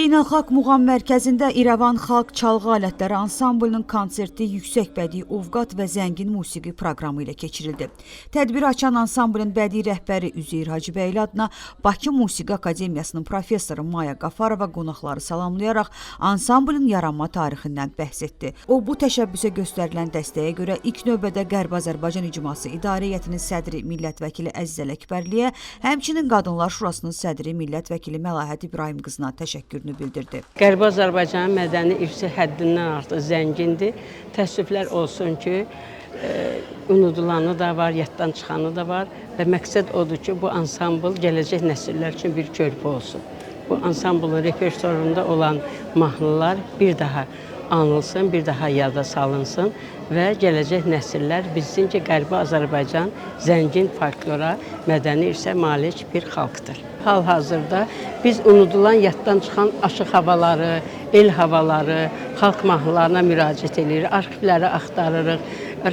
Beynəlxalq Muğam Mərkəzində İrəvan Xalq Çalğı Alətləri Ansamblının konserti yüksək bədii ovqat və zəngin musiqi proqramı ilə keçirildi. Tədbiri açan ansamblın bədii rəhbəri Üzeyir Hacıbəyli adına Bakı Musiqi Akademiyasının professoru Maya Qafarova qonaqları salamlayaraq ansamblın yaranma tarixindən bəhs etdi. O, bu təşəbbüsə göstərilən dəstəyə görə ilk növbədə Qərbi Azərbaycan İcması İdarə Heyətinin sədri Millət Vəkili Əziz Ələkbərliyə, həmçinin Qadınlar Şurasının sədri Millət Vəkili Məlahət İbrahim qızına təşəkkürünü bildirdi. Qərbi Azərbaycanın mədəni irsi həddindən artıq zəngindir. Təəssüflər olsun ki, unudulanı da var, yaddan çıxanı da var və məqsəd odur ki, bu ansambl gələcək nəsillər üçün bir körpü olsun. Bu ansamblın repertuarında olan mahnılar bir daha anılsın, bir daha yada salınsın və gələcək nəsillər bilsin ki, Qərbi Azərbaycan zəngin folklora, mədəni irsə malik bir xalqdır. Hal-hazırda biz unudulan, yaddan çıxan aşıq havaları, el havaları, xalq mahnılarına müraciət edirik, arxivləri axtarırıq,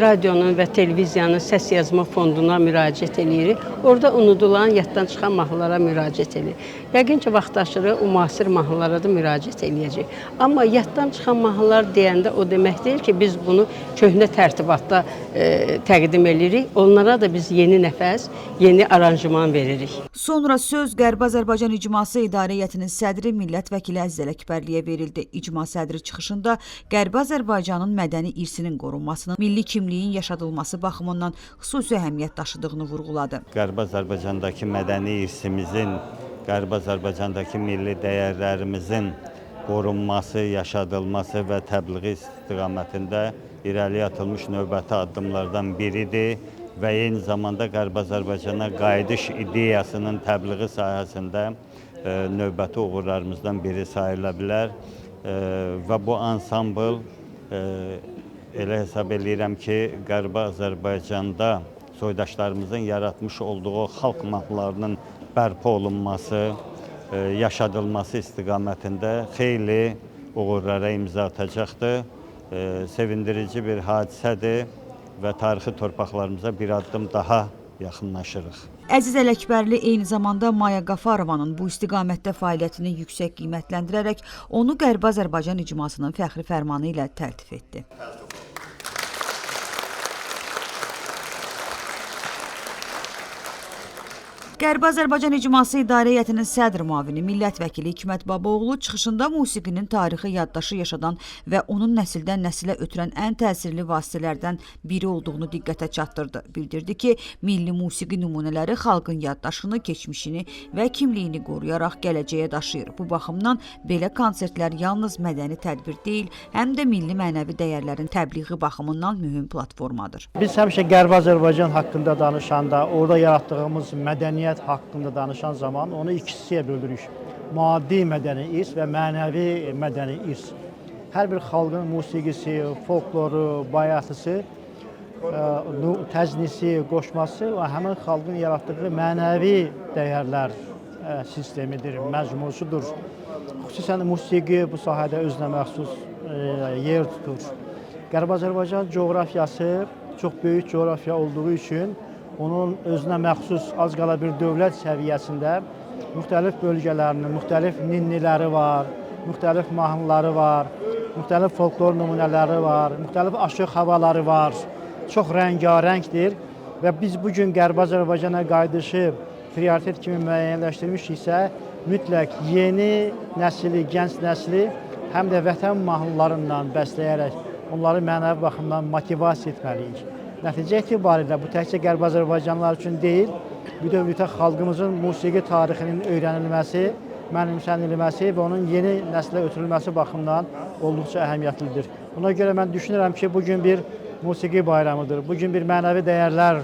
radionun və televiziyanın səs yazma fonduna müraciət edirik. Orada unudulan, yaddan çıxan mahnılara müraciət edirik. Yəqin ki, vaxtaşırı o müasir mahnılara da müraciət edəcək. Amma yaddan çıxan mahnılar deyəndə o demək deyil ki, biz bunu köhnə tərtibatda təqdim edirik. Onlara da biz yeni nəfəs, yeni aranjman veririk. Sonra söz Qərbi Azərbaycan İcması İdarə Heyətinin sədri Millət Vəkili Əziz Ələkbərliyə verildi. İcma sədri çıxışında Qərbi Azərbaycanın mədəni irsinin qorunmasının, milli kimliyin yaşadılması baxımından xüsusi əhəmiyyət daşıdığını vurğuladı. Qərbi Azərbaycandakı mədəni irsimizin, Qərbi Azərbaycandakı milli dəyərlərimizin qorunması, yaşadılması və təbliği istiqamətində irəliyə atılmış növbəti addımlardan biridir və eyni zamanda Qərbi Azərbaycana qayıdış ideyasının təbliği sahəsində növbəti uğurlarımızdan biri sayıla bilər və bu ansambl elə hesab edirəm ki, Qərbi Azərbaycanda soydaşlarımızın yaratmış olduğu xalq mahnılarının bərpa olunması, yaşadılması istiqamətində xeyli uğurlara imza atacaqdır. Sevindirici bir hadisədir və tarixi torpaqlarımıza bir addım daha yaxınlaşırıq. Əziz Ələkbərli eyni zamanda Maya Qafarovanın bu istiqamətdə fəaliyyətini yüksək qiymətləndirərək onu Qərbi Azərbaycan İcmasının fəxri fərmanı ilə təltif etdi. Qərbi Azərbaycan İcması İdarə Heyətinin sədr müavini Millət Vəkili Hikmət Babaoğlu çıxışında musiqinin tarixi yaddaşı yaşadan və onun nəsildən nəsilə ötürən ən təsirli vasitələrdən biri olduğunu diqqətə çatdırdı. Bildirdi ki, milli musiqi nümunələri xalqın yaddaşını, keçmişini və kimliyini qoruyaraq gələcəyə daşıyır. Bu baxımdan belə konsertlər yalnız mədəni tədbir deyil, həm də milli mənəvi dəyərlərin təbliği baxımından mühüm platformadır. Biz həmişə Qərbi Azərbaycan haqqında danışanda, orada yaratdığımız mədəniyyət haqqında danışan zaman onu iki hissəyə bölürük. Maddi mədəni irs və mənəvi mədəni irs. Hər bir xalqın musiqisi, folkloru, bayatısı, təznisi, qoşması və həmin xalqın yaratdığı mənəvi dəyərlər sistemidir, məcmusudur. Xüsusən musiqi bu sahədə özünə məxsus yer tutur. Qərbi Azərbaycan coğrafiyası çox böyük coğrafiya olduğu üçün onun özünə məxsus az qala bir dövlət səviyyəsində müxtəlif bölgələrinin müxtəlif ninniləri var, müxtəlif mahnıları var, müxtəlif folklor nümunələri var, müxtəlif aşıq havaları var. Çox rəngarəngdir və biz bugün Qərbi Azərbaycana qayıdışı prioritet kimi müəyyənləşdirmişiksə, mütləq yeni nəsli, gənc nəsli həm də vətən mahnılarından bəsləyərək onları mənəvi baxımdan motivasiya etməliyik. Nəticə etibarilə bu təkcə Qərbi Azərbaycanlılar üçün deyil, bütövlükdə xalqımızın musiqi tarixinin öyrənilməsi, mənimsənilməsi və onun yeni nəslə ötürülməsi baxımından olduqca əhəmiyyətlidir. Buna görə mən düşünürəm ki, bugün bir musiqi bayramıdır, bugün bir mənəvi dəyərlər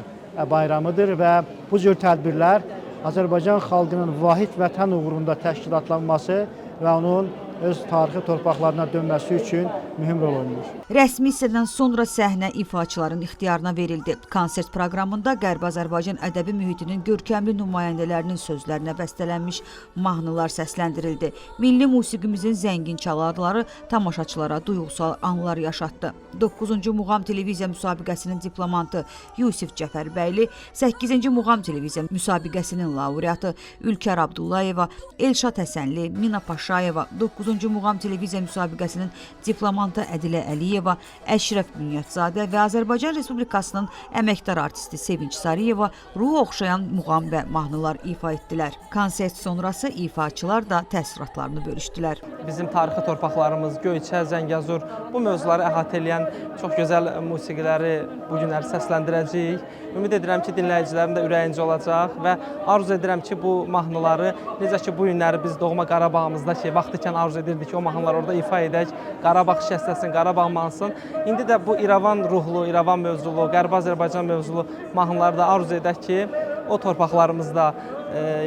bayramıdır və bu cür tədbirlər Azərbaycan xalqının vahid vətən uğrunda təşkilatlanması və onun öz tarixi torpaqlarına dönməsi üçün mühüm rol oynayır. Rəsmi hissədən sonra səhnə ifaçıların ixtiyarına verildi. Konsert proqramında Qərbi Azərbaycan ədəbi mühitinin görkəmli nümayəndələrinin sözlərinə bəstələnmiş mahnılar səsləndirildi. Milli musiqimizin zəngin çalarları tamaşaçılara duyğusal anlar yaşatdı. 9-cu Muğam Televiziya müsabiqəsinin diplomantı Yusif Cəfərbəyli, 8-ci Muğam Televiziya müsabiqəsinin laureatı Ülkər Abdullayeva, Elşad Həsənli, Mina Paşayeva, 9-cu Muğam Televiziya müsabiqəsinin diplomantı Ədilə Əliyeva, Əşrəf Bünyətzadə və Azərbaycan Respublikasının əməkdar artisti Sevinç Sarıyeva ruh oxşayan muğam və mahnılar ifa etdilər. Konsert sonrası ifaçılar da təəssüratlarını bölüşdülər. Bizim tarixi torpaqlarımız, Göyçə, Zəngəzur bu mövzuları əhatə edən çox gözəl musiqiləri bu günləri səsləndirəcəyik. Ümid edirəm ki, dinləyicilərin də ürəyincə olacaq və arzu edirəm ki, bu mahnıları necə ki, bu günləri biz doğma Qarabağımızda ki, vaxtıkən arzu edirdik ki, o mahnıları orada ifa edək, Qarabağ şəsləsin, Qarabağ mansın. İndi də bu İrəvan ruhlu, İrəvan mövzulu, Qərbi Azərbaycan mövzulu mahnıları da arzu edək ki, o torpaqlarımızda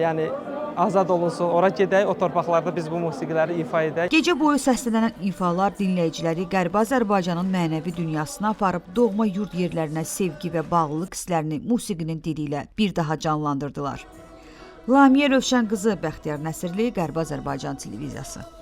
yəni azad olunsun, ora gedək, o torpaqlarda biz bu musiqiləri ifa edək. Gecə boyu səslənən ifalar dinləyiciləri Qərbi Azərbaycanın mənəvi dünyasına aparıb doğma yurd yerlərinə sevgi və bağlılıq hisslərini musiqinin dili ilə bir daha canlandırdılar. Lamiyə Rövşən qızı, Bəxtiyar Nəsirli, Qərbi Azərbaycan televiziyası.